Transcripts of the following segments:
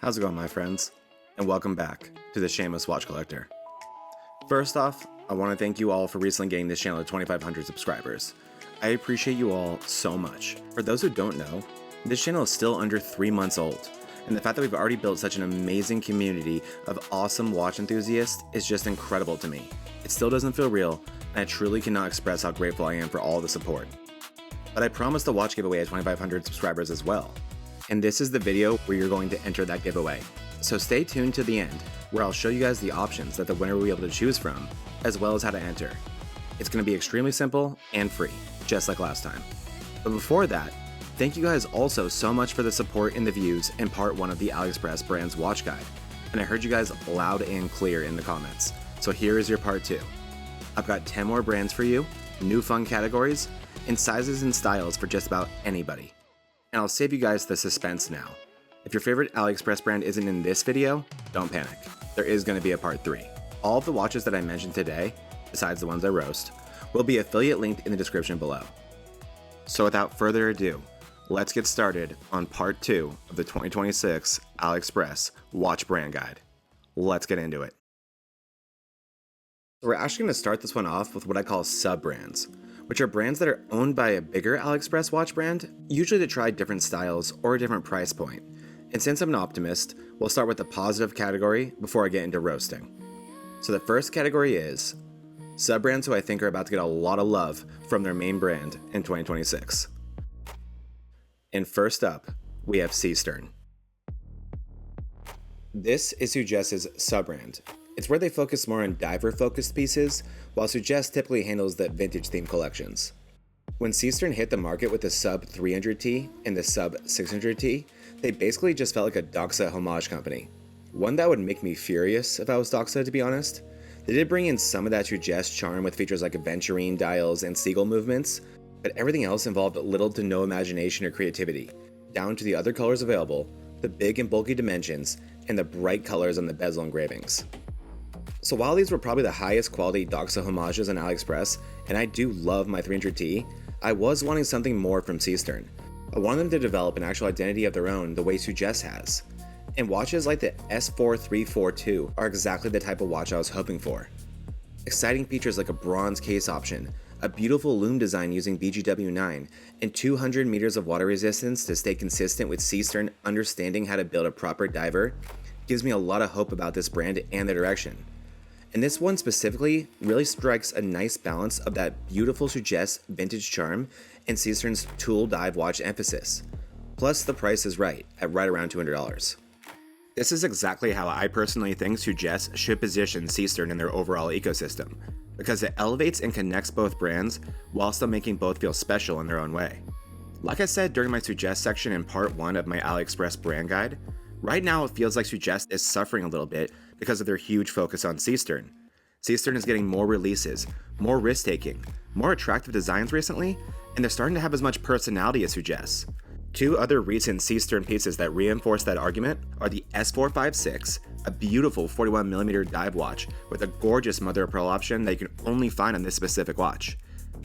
How's it going, my friends? And welcome back to the Shameless Watch Collector. First off, I want to thank you all for recently getting this channel to 2,500 subscribers. I appreciate you all so much. For those who don't know, this channel is still under 3 months old, and the fact that we've already built such an amazing community of awesome watch enthusiasts is just incredible to me. It still doesn't feel real, and I truly cannot express how grateful I am for all the support. But I promised a watch giveaway at 2,500 subscribers as well, and this is the video where you're going to enter that giveaway. So stay tuned to the end, where I'll show you guys the options that the winner will be able to choose from, as well as how to enter. It's going to be extremely simple and free, just like last time. But before that, thank you guys also so much for the support and the views in part 1 of the AliExpress Brands Watch Guide, and I heard you guys loud and clear in the comments, so here is your part 2. I've got 10 more brands for you, new fun categories, and sizes and styles for just about anybody. And I'll save you guys the suspense now. If your favorite AliExpress brand isn't in this video, don't panic. There is going to be a part 3. All of the watches that I mentioned today, besides the ones I roast, will be affiliate linked in the description below. So without further ado, let's get started on part 2 of the 2026 AliExpress Watch Brand Guide. Let's get into it. So we're actually going to start this one off with what I call sub-brands, which are brands that are owned by a bigger AliExpress watch brand, usually to try different styles or a different price point. And since I'm an optimist, we'll start with the positive category before I get into roasting. So the first category is sub-brands who I think are about to get a lot of love from their main brand in 2026. And first up, we have Seestern. This is Sugest's sub-brand. It's where they focus more on diver-focused pieces, while Sugest typically handles the vintage-themed collections. When Seestern hit the market with the sub 300T and the sub 600T, they basically just felt like a Doxa homage company. One that would make me furious if I was Doxa, to be honest. They did bring in some of that Sugest charm with features like aventurine dials and seagull movements, but everything else involved little to no imagination or creativity, down to the other colors available, the big and bulky dimensions, and the bright colors on the bezel engravings. So while these were probably the highest quality Doxa homages on AliExpress, and I do love my 300T, I was wanting something more from Seestern. I wanted them to develop an actual identity of their own the way Sugest has. And watches like the S4342 are exactly the type of watch I was hoping for. Exciting features like a bronze case option, a beautiful lume design using BGW9, and 200 meters of water resistance to stay consistent with Seestern understanding how to build a proper diver gives me a lot of hope about this brand and their direction. And this one specifically really strikes a nice balance of that beautiful Sugest vintage charm and Seestern's tool dive watch emphasis. Plus the price is right, at right around $200. This is exactly how I personally think Sugest should position Seestern in their overall ecosystem, because it elevates and connects both brands while still making both feel special in their own way. Like I said during my Sugest section in part 1 of my AliExpress brand guide, right now it feels like Sugest is suffering a little bit because of their huge focus on Seestern. Seestern is getting more releases, more risk-taking, more attractive designs recently, and they're starting to have as much personality as Sugest. 2 other recent Seestern pieces that reinforce that argument are the S456, a beautiful 41mm dive watch with a gorgeous mother-of-pearl option that you can only find on this specific watch.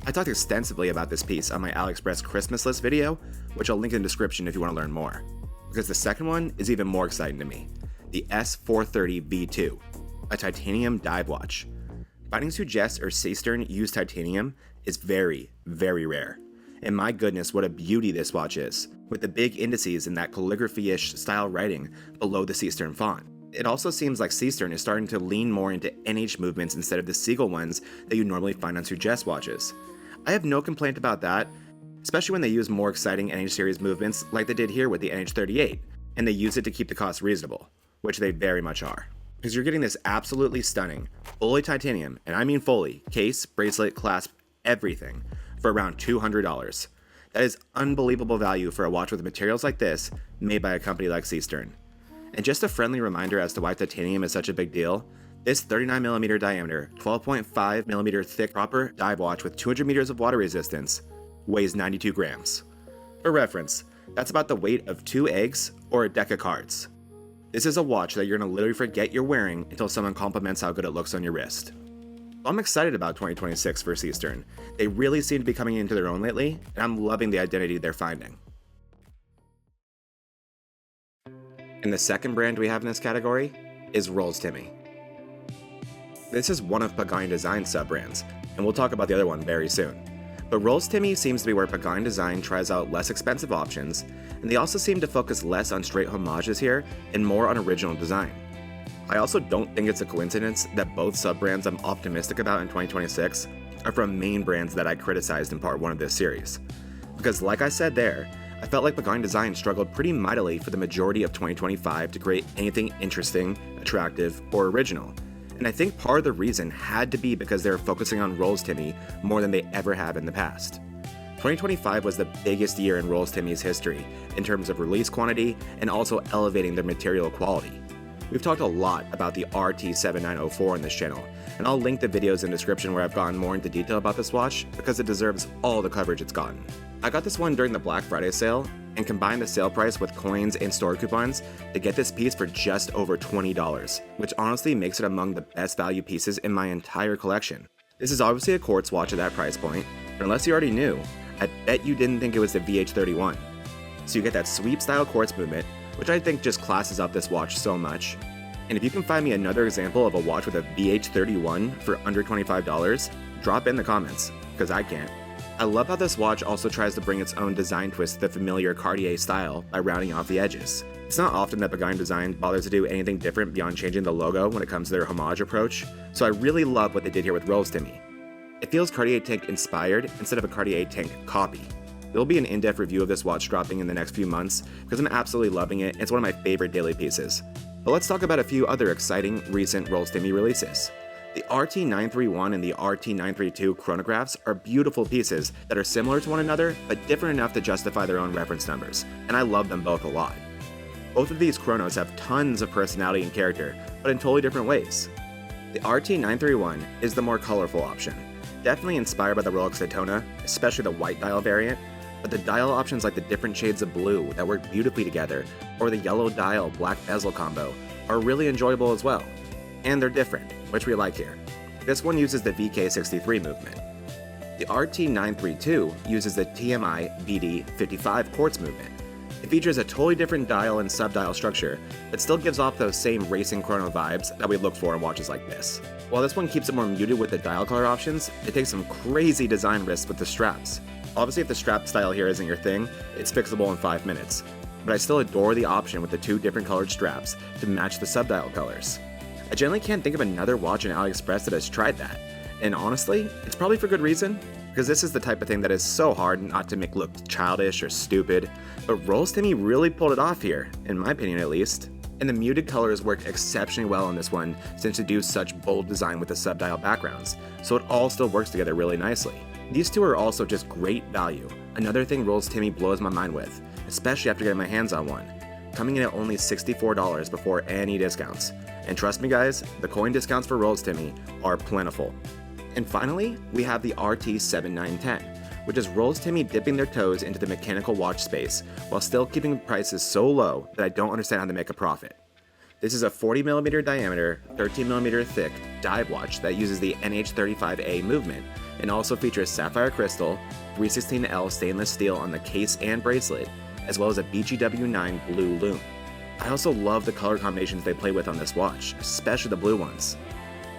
I talked extensively about this piece on my AliExpress Christmas list video, which I'll link in the description if you want to learn more. Because the second one is even more exciting to me, the S430V2, a titanium dive watch. Finding Sugest or Seestern use titanium is very, very rare. And my goodness, what a beauty this watch is, with the big indices and that calligraphy-ish style writing below the Seestern font. It also seems like Seestern is starting to lean more into NH movements instead of the seagull ones that you normally find on Sugest watches. I have no complaint about that, especially when they use more exciting NH series movements like they did here with the NH38, and they use it to keep the cost reasonable, which they very much are. Because you're getting this absolutely stunning, fully titanium, and I mean fully, case, bracelet, clasp, everything, for around $200. That is unbelievable value for a watch with materials like this, made by a company like Seestern. And just a friendly reminder as to why titanium is such a big deal, this 39mm diameter, 12.5mm thick proper dive watch with 200 meters of water resistance weighs 92 grams. For reference, that's about the weight of 2 eggs or a deck of cards. This is a watch that you're going to literally forget you're wearing until someone compliments how good it looks on your wrist. I'm excited about 2026 for Seestern. They really seem to be coming into their own lately, and I'm loving the identity they're finding. And the second brand we have in this category is RollsTimi. This is one of Pagani Design's sub-brands, and we'll talk about the other one very soon. But RollsTimi seems to be where Pagani Design tries out less expensive options, and they also seem to focus less on straight homages here and more on original design. I also don't think it's a coincidence that both sub-brands I'm optimistic about in 2026 are from main brands that I criticized in part 1 of this series. Because like I said there, I felt like Pagani Design struggled pretty mightily for the majority of 2025 to create anything interesting, attractive, or original. And I think part of the reason had to be because they were focusing on RollsTimi more than they ever have in the past. 2025 was the biggest year in RollsTimi's history in terms of release quantity and also elevating their material quality. We've talked a lot about the RT7904 in this channel, and I'll link the videos in the description where I've gone more into detail about this watch because it deserves all the coverage it's gotten. I got this one during the Black Friday sale and combined the sale price with coins and store coupons to get this piece for just over $20, which honestly makes it among the best value pieces in my entire collection. This is obviously a quartz watch at that price point, but unless you already knew, I bet you didn't think it was the VH31. So you get that sweep style quartz movement, which I think just classes up this watch so much. And if you can find me another example of a watch with a VH31 for under $25, drop in the comments, because I can't. I love how this watch also tries to bring its own design twist to the familiar Cartier style by rounding off the edges. It's not often that Pagani Design bothers to do anything different beyond changing the logo when it comes to their homage approach, so I really love what they did here with RollsTimi. It feels Cartier Tank inspired instead of a Cartier Tank copy. There'll be an in-depth review of this watch dropping in the next few months because I'm absolutely loving it and it's one of my favorite daily pieces. But let's talk about a few other exciting recent RollsTimi releases. The RT931 and the RT932 chronographs are beautiful pieces that are similar to one another but different enough to justify their own reference numbers, and I love them both a lot. Both of these chronos have tons of personality and character, but in totally different ways. The RT931 is the more colorful option, definitely inspired by the Rolex Daytona, especially the white dial variant, but the dial options like the different shades of blue that work beautifully together, or the yellow dial black bezel combo, are really enjoyable as well. And they're different, which we like here. This one uses the VK63 movement. The RT932 uses the TMI BD55 quartz movement. It features a totally different dial and sub-dial structure, but still gives off those same racing chrono vibes that we look for in watches like this. While this one keeps it more muted with the dial color options, it takes some crazy design risks with the straps. Obviously, if the strap style here isn't your thing, it's fixable in 5 minutes, but I still adore the option with the 2 different colored straps to match the sub-dial colors. I generally can't think of another watch on AliExpress that has tried that, and honestly, it's probably for good reason, because this is the type of thing that is so hard not to make look childish or stupid, but RollsTimi really pulled it off here, in my opinion at least. And the muted colors work exceptionally well on this one since they do such bold design with the sub-dial backgrounds, so it all still works together really nicely. These two are also just great value, another thing RollsTimi blows my mind with, especially after getting my hands on one, coming in at only $64 before any discounts. And trust me guys, the coin discounts for RollsTimi are plentiful. And finally, we have the RT7910, which is RollsTimi dipping their toes into the mechanical watch space while still keeping prices so low that I don't understand how they make a profit. This is a 40mm diameter, 13mm thick dive watch that uses the NH35A movement and also features sapphire crystal, 316L stainless steel on the case and bracelet, as well as a BGW9 blue lume. I also love the color combinations they play with on this watch, especially the blue ones.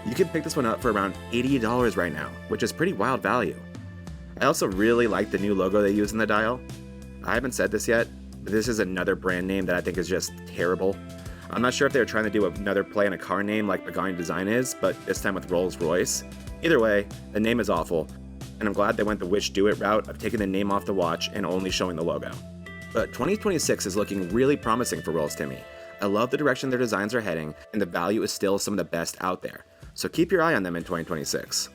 You can pick this one up for around $80 right now, which is pretty wild value. I also really like the new logo they use in the dial. I haven't said this yet, but this is another brand name that I think is just terrible. I'm not sure if they were trying to do another play on a car name like Pagani Design is, but this time with Rolls-Royce. Either way, the name is awful, and I'm glad they went the Wish Do It route of taking the name off the watch and only showing the logo. But 2026 is looking really promising for RollsTimi. I love the direction their designs are heading, and the value is still some of the best out there. So keep your eye on them in 2026.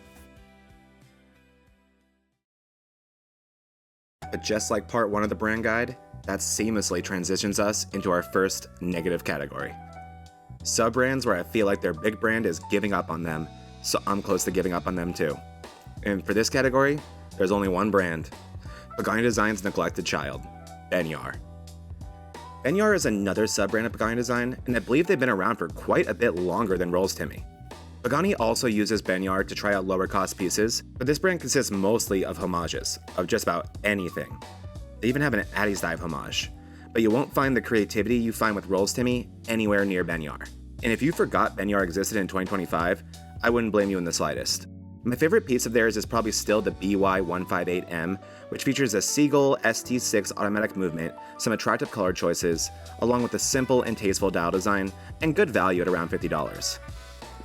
But just like part 1 of the brand guide, that seamlessly transitions us into our first negative category. Sub-brands where I feel like their big brand is giving up on them, so I'm close to giving up on them too. And for this category, there's only one brand. Pagani Design's neglected child, Benyar. Benyar is another sub-brand of Pagani Design, and I believe they've been around for quite a bit longer than RollsTimi. Pagani also uses Benyar to try out lower cost pieces, but this brand consists mostly of homages, of just about anything. They even have an Addiesdive homage. but you won't find the creativity you find with RollsTimi anywhere near Benyar. And if you forgot Benyar existed in 2025, I wouldn't blame you in the slightest. My favorite piece of theirs is probably still the BY158M, which features a Seagull ST6 automatic movement, some attractive color choices, along with a simple and tasteful dial design, and good value at around $50.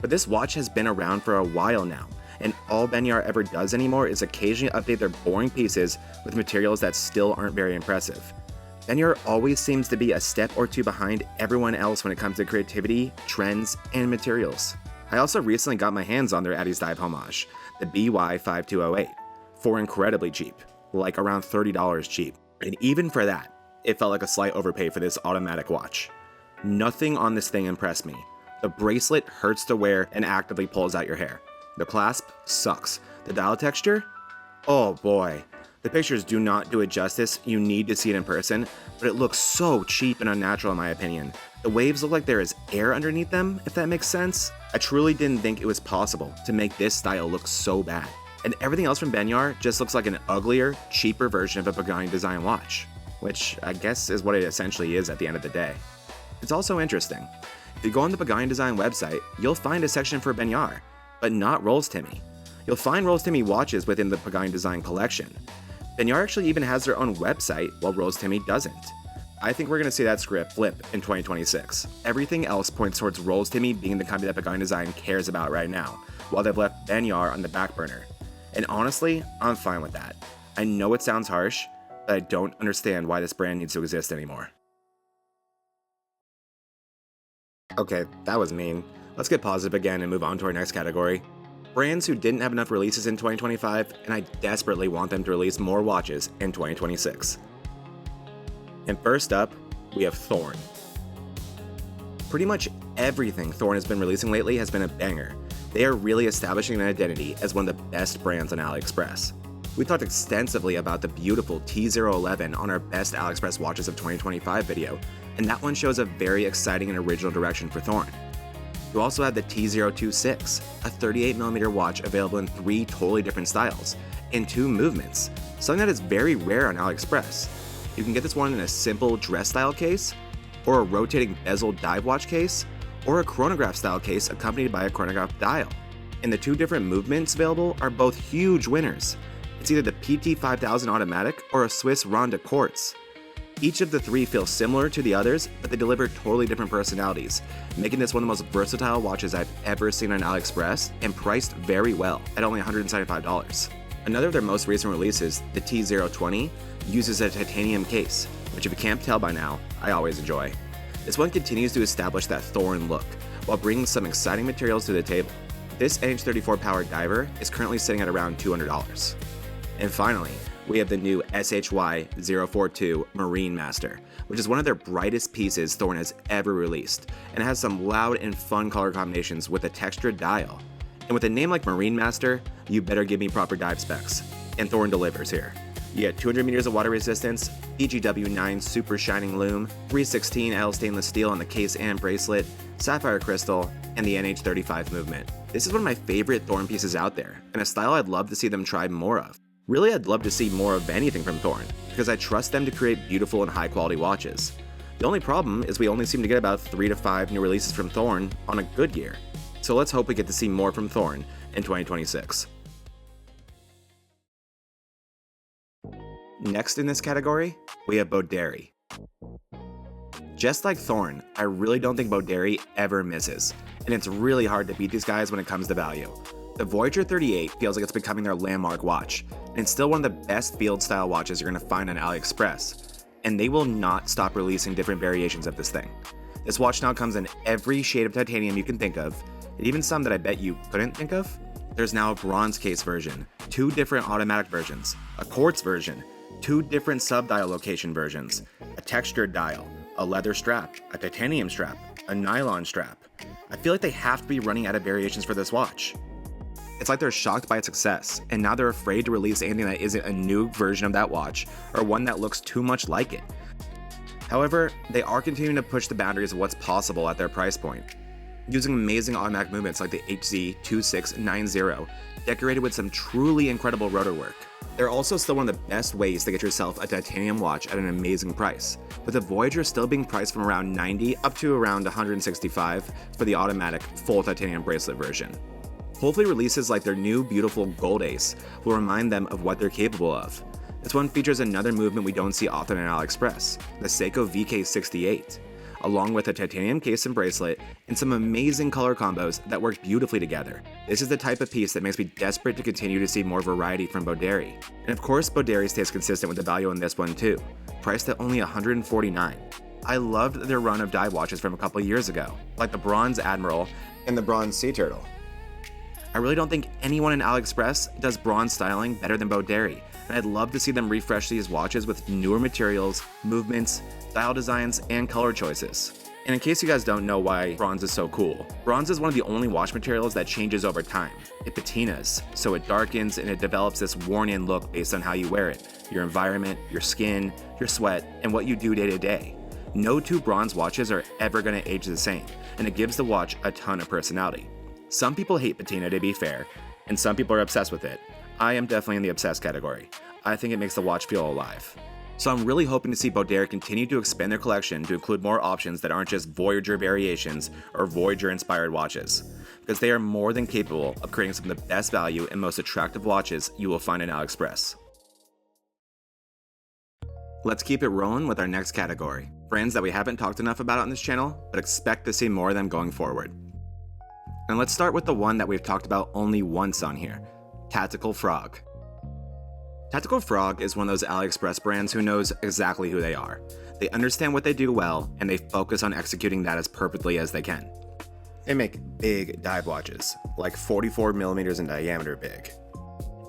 But this watch has been around for a while now, and all Benyar ever does anymore is occasionally update their boring pieces with materials that still aren't very impressive. Benyar always seems to be a step or two behind everyone else when it comes to creativity, trends, and materials. I also recently got my hands on their Addiesdive homage, the BY5208, for incredibly cheap, like around $30 cheap. And even for that, it felt like a slight overpay for this automatic watch. Nothing on this thing impressed me. The bracelet hurts to wear and actively pulls out your hair. The clasp sucks. The dial texture? Oh boy. The pictures do not do it justice, you need to see it in person, but it looks so cheap and unnatural in my opinion. The waves look like there is air underneath them, if that makes sense. I truly didn't think it was possible to make this style look so bad. And everything else from Benyar just looks like an uglier, cheaper version of a Pagani design watch, which I guess is what it essentially is at the end of the day. It's also interesting. If you go on the Pagani design website, you'll find a section for Benyar, but not RollsTimi. You'll find RollsTimi watches within the Pagani design collection. Benyar actually even has their own website, while RollsTimi doesn't. I think we're going to see that script flip in 2026. Everything else points towards RollsTimi being the company that Pagani Design cares about right now, while they've left Benyar on the back burner. And honestly, I'm fine with that. I know it sounds harsh, but I don't understand why this brand needs to exist anymore. Okay, that was mean. Let's get positive again and move on to our next category. Brands who didn't have enough releases in 2025, and I desperately want them to release more watches in 2026. And first up, we have Thorn. Pretty much everything Thorn has been releasing lately has been a banger. They are really establishing an identity as one of the best brands on AliExpress. We talked extensively about the beautiful T011 on our best AliExpress watches of 2025 video, and that one shows a very exciting and original direction for Thorn. You also have the T026, a 38mm watch available in 3 totally different styles, and 2 movements, something that is very rare on AliExpress. You can get this one in a simple dress style case, or a rotating bezel dive watch case, or a chronograph style case accompanied by a chronograph dial. And the 2 different movements available are both huge winners. It's either the PT5000 automatic or a Swiss Ronde quartz. Each of the 3 feels similar to the others, but they deliver totally different personalities, making this one of the most versatile watches I've ever seen on AliExpress and priced very well at only $175. Another of their most recent releases, the T020, uses a titanium case, which if you can't tell by now, I always enjoy. This one continues to establish that Thorn look, while bringing some exciting materials to the table. This NH34 powered diver is currently sitting at around $200. And finally, we have the new SHY-042 Marine Master, which is one of their brightest pieces Thorn has ever released, and has some loud and fun color combinations with a textured dial. And with a name like Marine Master, you better give me proper dive specs, and Thorn delivers here. You get 200 meters of water resistance, EGW9 super shining lume, 316L stainless steel on the case and bracelet, sapphire crystal, and the NH35 movement. This is one of my favorite Thorn pieces out there, and a style I'd love to see them try more of. Really, I'd love to see more of anything from Thorn, because I trust them to create beautiful and high quality watches. The only problem is we only seem to get about 3 to 5 new releases from Thorn on a good year. So let's hope we get to see more from Thorn in 2026. Next in this category, we have Boderry. Just like Thorn, I really don't think Boderry ever misses, and it's really hard to beat these guys when it comes to value. The Voyager 38 feels like it's becoming their landmark watch, and it's still one of the best field-style watches you're going to find on AliExpress, and they will not stop releasing different variations of this thing. This watch now comes in every shade of titanium you can think of, and even some that I bet you couldn't think of. There's now a bronze case version, 2 different automatic versions, a quartz version, 2 different sub-dial location versions, a textured dial, a leather strap, a titanium strap, a nylon strap. I feel like they have to be running out of variations for this watch. It's like they're shocked by its success, and now they're afraid to release anything that isn't a new version of that watch, or one that looks too much like it. However, they are continuing to push the boundaries of what's possible at their price point. using amazing automatic movements like the HZ2690, decorated with some truly incredible rotor work. They're also still one of the best ways to get yourself a titanium watch at an amazing price, with the Voyager still being priced from around $90 up to around $165 for the automatic full titanium bracelet version. Hopefully releases like their new beautiful Gold Ace will remind them of what they're capable of. This one features another movement we don't see often in AliExpress, the Seiko VK68, along with a titanium case and bracelet and some amazing color combos that work beautifully together. This is the type of piece that makes me desperate to continue to see more variety from Boderry. And of course Boderry stays consistent with the value in this one too, priced at only $149. I loved their run of dive watches from a couple years ago, like the Bronze Admiral and the Bronze Sea Turtle. I really don't think anyone in AliExpress does bronze styling better than Boderry, and I'd love to see them refresh these watches with newer materials, movements, style designs, and color choices. And in case you guys don't know why bronze is so cool, bronze is one of the only watch materials that changes over time. It patinas, so it darkens and it develops this worn-in look based on how you wear it, your environment, your skin, your sweat, and what you do day to day. No two bronze watches are ever going to age the same, and it gives the watch a ton of personality. Some people hate patina, to be fair, and some people are obsessed with it. I am definitely in the obsessed category. I think it makes the watch feel alive. So I'm really hoping to see Boderry continue to expand their collection to include more options that aren't just Voyager variations or Voyager-inspired watches, because they are more than capable of creating some of the best value and most attractive watches you will find in AliExpress. Let's keep it rolling with our next category, brands that we haven't talked enough about on this channel, but expect to see more of them going forward. And let's start with the one that we've talked about only once on here, Tactical Frog. Tactical Frog is one of those AliExpress brands who knows exactly who they are. They understand what they do well, and they focus on executing that as perfectly as they can. They make big dive watches, like 44mm in diameter big.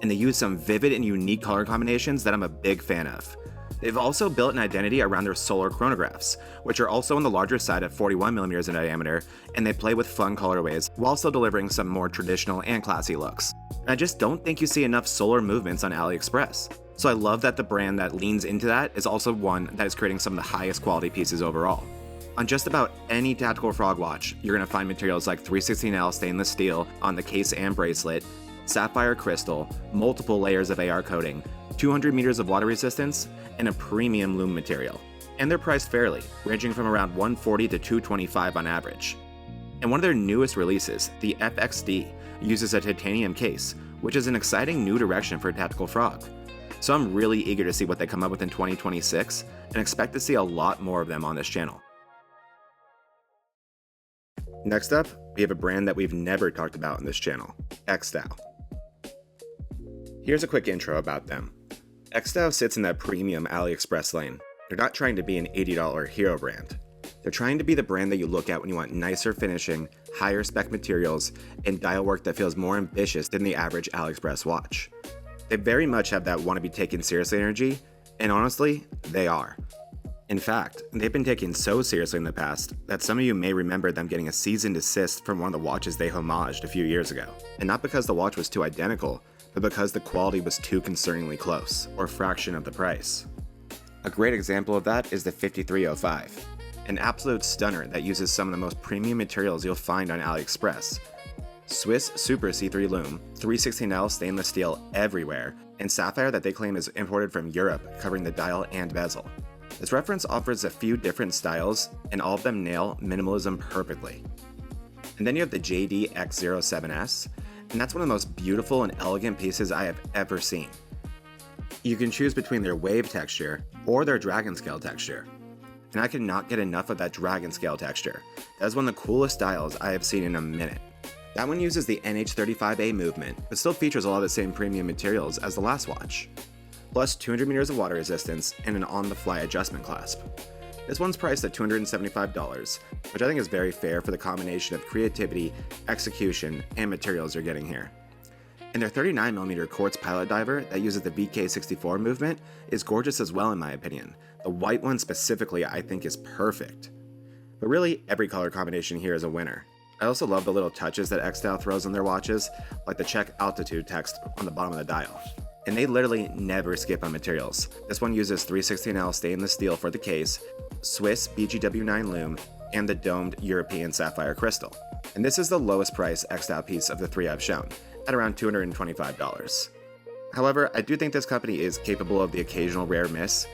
And they use some vivid and unique color combinations that I'm a big fan of. They've also built an identity around their solar chronographs, which are also on the larger side of 41mm in diameter, and they play with fun colorways while still delivering some more traditional and classy looks. And I just don't think you see enough solar movements on AliExpress. So I love that the brand that leans into that is also one that is creating some of the highest quality pieces overall. On just about any Tactical Frog watch, you're going to find materials like 316L stainless steel on the case and bracelet, sapphire crystal, multiple layers of AR coating, 200 meters of water resistance, and a premium loom material. And they're priced fairly, ranging from around $140 to $225 on average. And one of their newest releases, the FXD, uses a titanium case, which is an exciting new direction for Tactical Frog. So I'm really eager to see what they come up with in 2026, and expect to see a lot more of them on this channel. Next up, we have a brand that we've never talked about on this channel, XIDAO. Here's a quick intro about them. XIDAO sits in that premium AliExpress lane. They're not trying to be an $80 hero brand. They're trying to be the brand that you look at when you want nicer finishing, higher spec materials, and dial work that feels more ambitious than the average AliExpress watch. They very much have that want to be taken seriously energy, and honestly, they are. In fact, they've been taken so seriously in the past that some of you may remember them getting a cease and desist from one of the watches they homaged a few years ago. And not because the watch was too identical, but because the quality was too concerningly close, or a fraction of the price. A great example of that is the 5305, an absolute stunner that uses some of the most premium materials you'll find on AliExpress. Swiss Super C3 loom, 316L stainless steel everywhere, and sapphire that they claim is imported from Europe, covering the dial and bezel. This reference offers a few different styles, and all of them nail minimalism perfectly. And then you have the JD X07S, and that's one of the most beautiful and elegant pieces I have ever seen. You can choose between their wave texture or their dragon scale texture, and I cannot get enough of that dragon scale texture. That is one of the coolest styles I have seen in a minute. That one uses the NH35A movement, but still features a lot of the same premium materials as the last watch, plus 200 meters of water resistance and an on-the-fly adjustment clasp. This one's priced at $275, which I think is very fair for the combination of creativity, execution, and materials you're getting here. And their 39mm quartz pilot diver that uses the VK64 movement is gorgeous as well in my opinion. The white one specifically I think is perfect. But really, every color combination here is a winner. I also love the little touches that XIDAO throws on their watches, like the check altitude text on the bottom of the dial. And they literally never skip on materials. This one uses 316L stainless steel for the case, Swiss BGW9 loom, and the domed European sapphire crystal. And this is the lowest price XIDAO piece of the three I've shown, at around $225. However, I do think this company is capable of the occasional rare miss.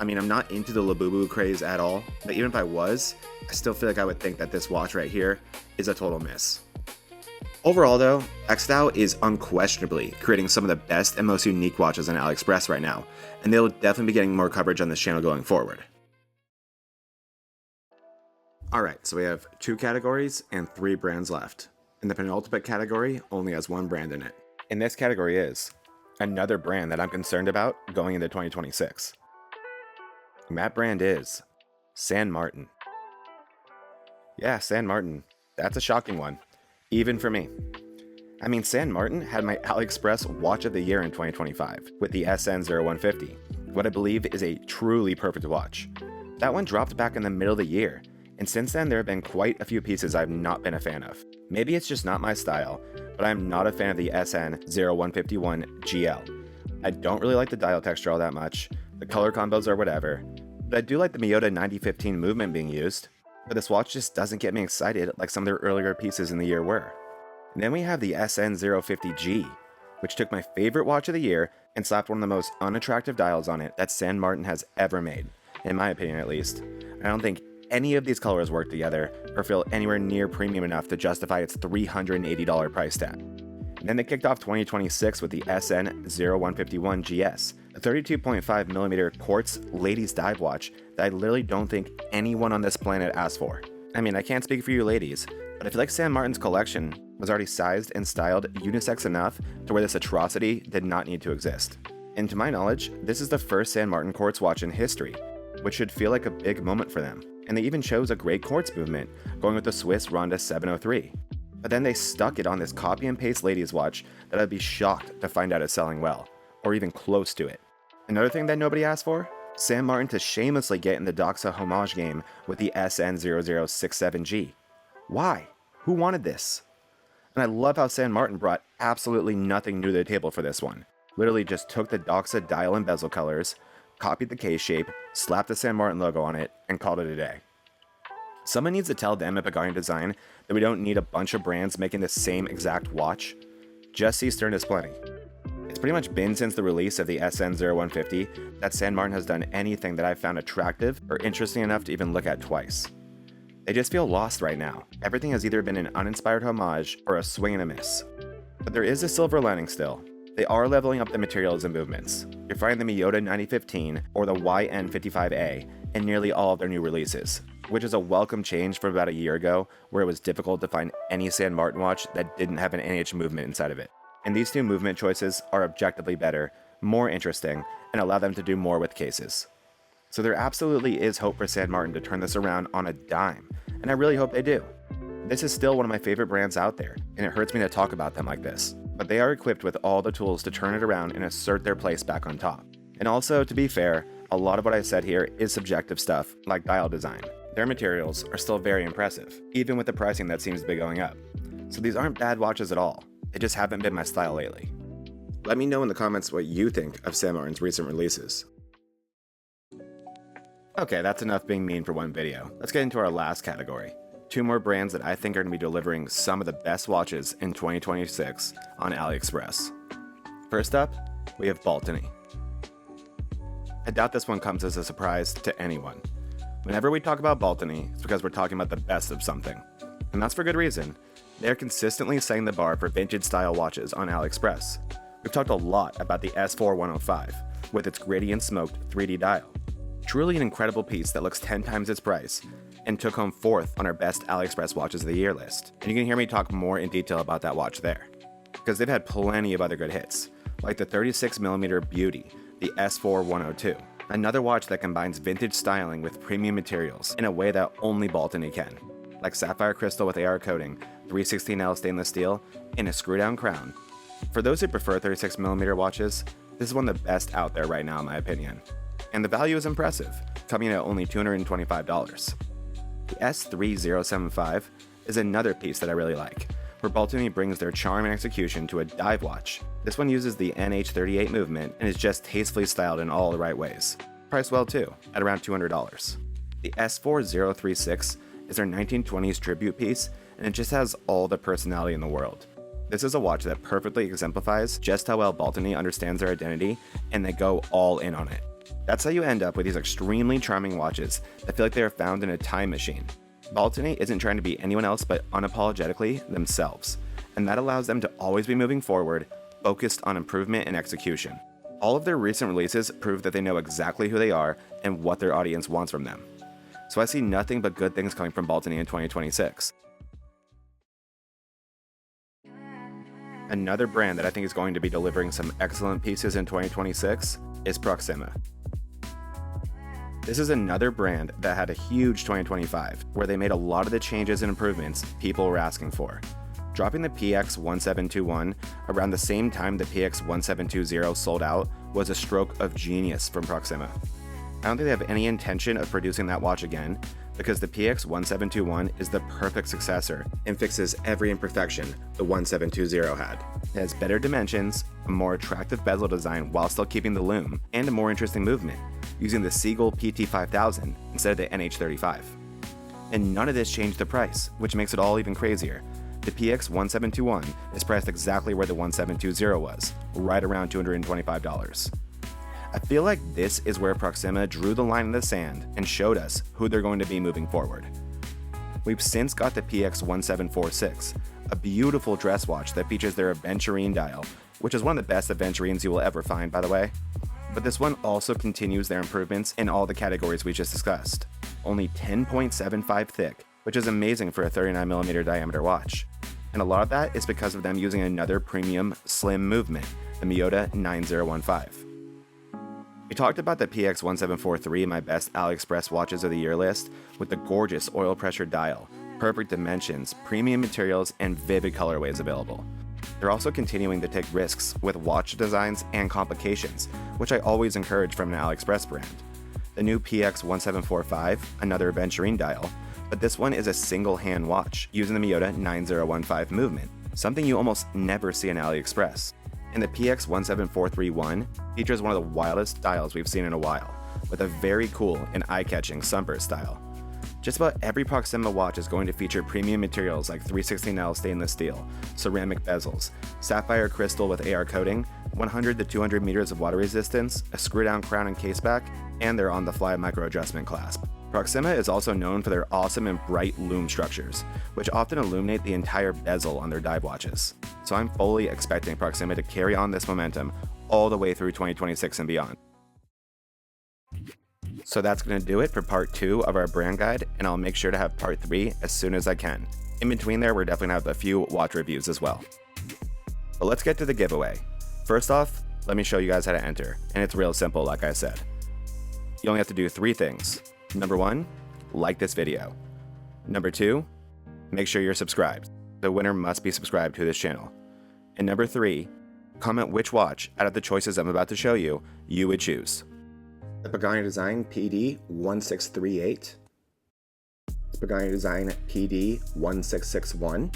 I mean, I'm not into the Labubu craze at all, but even if I was, I still feel like I would think that this watch right here is a total miss. Overall though, XIDAO is unquestionably creating some of the best and most unique watches on AliExpress right now, and they'll definitely be getting more coverage on this channel going forward. Alright, so we have 2 categories and 3 brands left, and the penultimate category only has 1 brand in it. And this category is another brand that I'm concerned about going into 2026. And that brand is San Martin. Yeah, San Martin. That's a shocking one. Even for me. I mean, San Martin had my AliExpress Watch of the Year in 2025 with the SN0150, what I believe is a truly perfect watch. That one dropped back in the middle of the year, and since then there have been quite a few pieces I've not been a fan of. Maybe it's just not my style, but I'm not a fan of the SN0151 GL. I don't really like the dial texture all that much, the color combos are whatever, but I do like the Miyota 9015 movement being used. But this watch just doesn't get me excited like some of their earlier pieces in the year were. And then we have the SN050G, which took my favorite watch of the year and slapped one of the most unattractive dials on it that San Martin has ever made, in my opinion at least. I don't think any of these colors work together or feel anywhere near premium enough to justify its $380 price tag. And then they kicked off 2026 with the SN0151 GS, a 32.5mm quartz ladies dive watch that I literally don't think anyone on this planet asked for. I mean, I can't speak for you ladies, but I feel like San Martin's collection was already sized and styled unisex enough to where this atrocity did not need to exist. And to my knowledge, this is the first San Martin quartz watch in history, which should feel like a big moment for them. And they even chose a great quartz movement, going with the Swiss Ronda 703. But then they stuck it on this copy and paste ladies watch that I'd be shocked to find out is selling well, or even close to it. Another thing that nobody asked for? San Martin to shamelessly get in the Doxa homage game with the SN0067G. Why? Who wanted this? And I love how San Martin brought absolutely nothing new to the table for this one. Literally just took the Doxa dial and bezel colors, copied the case shape, slapped the San Martin logo on it, and called it a day. Someone needs to tell them at Pagani Design that we don't need a bunch of brands making the same exact watch. Just Seestern is plenty. It's pretty much been since the release of the SN0150 that San Martin has done anything that I've found attractive or interesting enough to even look at twice. They just feel lost right now. Everything has either been an uninspired homage or a swing and a miss. But there is a silver lining still. They are leveling up the materials and movements. You're finding the Miyota 9015 or the YN55A in nearly all of their new releases, which is a welcome change from about a year ago where it was difficult to find any San Martin watch that didn't have an NH movement inside of it. And these 2 movement choices are objectively better, more interesting, and allow them to do more with cases. So there absolutely is hope for San Martin to turn this around on a dime, and I really hope they do. This is still one of my favorite brands out there, and it hurts me to talk about them like this, but they are equipped with all the tools to turn it around and assert their place back on top. And also, to be fair, a lot of what I said here is subjective stuff, like dial design. Their materials are still very impressive, even with the pricing that seems to be going up. So these aren't bad watches at all. They just haven't been my style lately. Let me know in the comments what you think of San Martin's recent releases. Okay, that's enough being mean for one video. Let's get into our last category. 2 more brands that I think are going to be delivering some of the best watches in 2026 on AliExpress. First up, we have Baltany. I doubt this one comes as a surprise to anyone. Whenever we talk about Baltany, it's because we're talking about the best of something. And that's for good reason. They're consistently setting the bar for vintage style watches on AliExpress. We've talked a lot about the S4105 with its gritty and smoked 3D dial. Truly an incredible piece that looks 10 times its price and took home 4th on our best AliExpress watches of the year list. And you can hear me talk more in detail about that watch there, because they've had plenty of other good hits, like the 36mm Beauty, the S4102. Another watch that combines vintage styling with premium materials in a way that only Baltany can, like sapphire crystal with AR coating, 316L stainless steel, and a screw-down crown. For those who prefer 36mm watches, this is one of the best out there right now in my opinion. And the value is impressive, coming in at only $225. The S3075 is another piece that I really like, where Baltany brings their charm and execution to a dive watch. This one uses the NH38 movement and is just tastefully styled in all the right ways. Priced well too, at around $200. The S4036 is their 1920s tribute piece, and it just has all the personality in the world. This is a watch that perfectly exemplifies just how well Baltany understands their identity, and they go all in on it. That's how you end up with these extremely charming watches that feel like they are found in a time machine. Baltany isn't trying to be anyone else but unapologetically themselves, and that allows them to always be moving forward, focused on improvement and execution. All of their recent releases prove that they know exactly who they are and what their audience wants from them. So I see nothing but good things coming from Baltany in 2026. Another brand that I think is going to be delivering some excellent pieces in 2026 is Proxima. This is another brand that had a huge 2025, where they made a lot of the changes and improvements people were asking for. Dropping the PX1721 around the same time the PX1720 sold out was a stroke of genius from Proxima. I don't think they have any intention of producing that watch again, because the PX1721 is the perfect successor and fixes every imperfection the 1720 had. It has better dimensions, a more attractive bezel design while still keeping the lume, and a more interesting movement, using the Seagull PT5000 instead of the NH35. And none of this changed the price, which makes it all even crazier. The PX1721 is priced exactly where the 1720 was, right around $225. I feel like this is where Proxima drew the line in the sand and showed us who they're going to be moving forward. We've since got the PX1746, a beautiful dress watch that features their aventurine dial, which is one of the best aventurines you will ever find, by the way. But this one also continues their improvements in all the categories we just discussed. Only 10.75 thick, which is amazing for a 39mm diameter watch. And a lot of that is because of them using another premium slim movement, the Miyota 9015. We talked about the PX1743 in my best AliExpress watches of the year list, with the gorgeous oil pressure dial, perfect dimensions, premium materials, and vivid colorways available. They're also continuing to take risks with watch designs and complications, which I always encourage from an AliExpress brand. The new PX1745, another aventurine dial, but this one is a single hand watch using the Miyota 9015 movement, something you almost never see in AliExpress. And the PX17431 features one of the wildest dials we've seen in a while, with a very cool and eye-catching sunburst style. Just about every Proxima watch is going to feature premium materials like 316L stainless steel, ceramic bezels, sapphire crystal with AR coating, 100 to 200 meters of water resistance, a screw-down crown and caseback, and their on-the-fly micro-adjustment clasp. Proxima is also known for their awesome and bright lume structures, which often illuminate the entire bezel on their dive watches. So I'm fully expecting Proxima to carry on this momentum all the way through 2026 and beyond. So that's going to do it for part 2 of our brand guide, and I'll make sure to have part 3 as soon as I can. In between there, we're definitely going to have a few watch reviews as well. But let's get to the giveaway. First off, let me show you guys how to enter, and it's real simple like I said. You only have to do 3 things. Number 1, like this video. Number 2, make sure you're subscribed. The winner must be subscribed to this channel. And number 3, comment which watch out of the choices I'm about to show you, you would choose. The Pagani Design PD1638, the Pagani Design PD1661,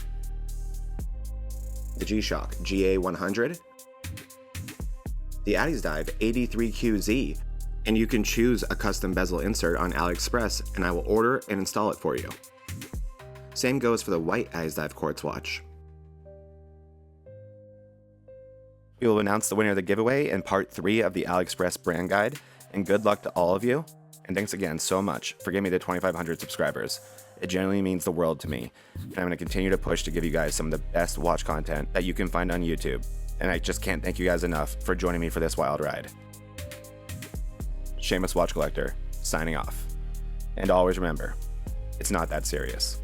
the G-Shock GA100, the Addiesdive AD3QZ, and you can choose a custom bezel insert on AliExpress and I will order and install it for you. Same goes for the white Addiesdive quartz watch. We will announce the winner of the giveaway in part 3 of the AliExpress brand guide, and good luck to all of you, and thanks again so much for giving me the 2,500 subscribers. It genuinely means the world to me, and I'm going to continue to push to give you guys some of the best watch content that you can find on YouTube, and I just can't thank you guys enough for joining me for this wild ride. Shameless Watch Collector, signing off. And always remember, it's not that serious.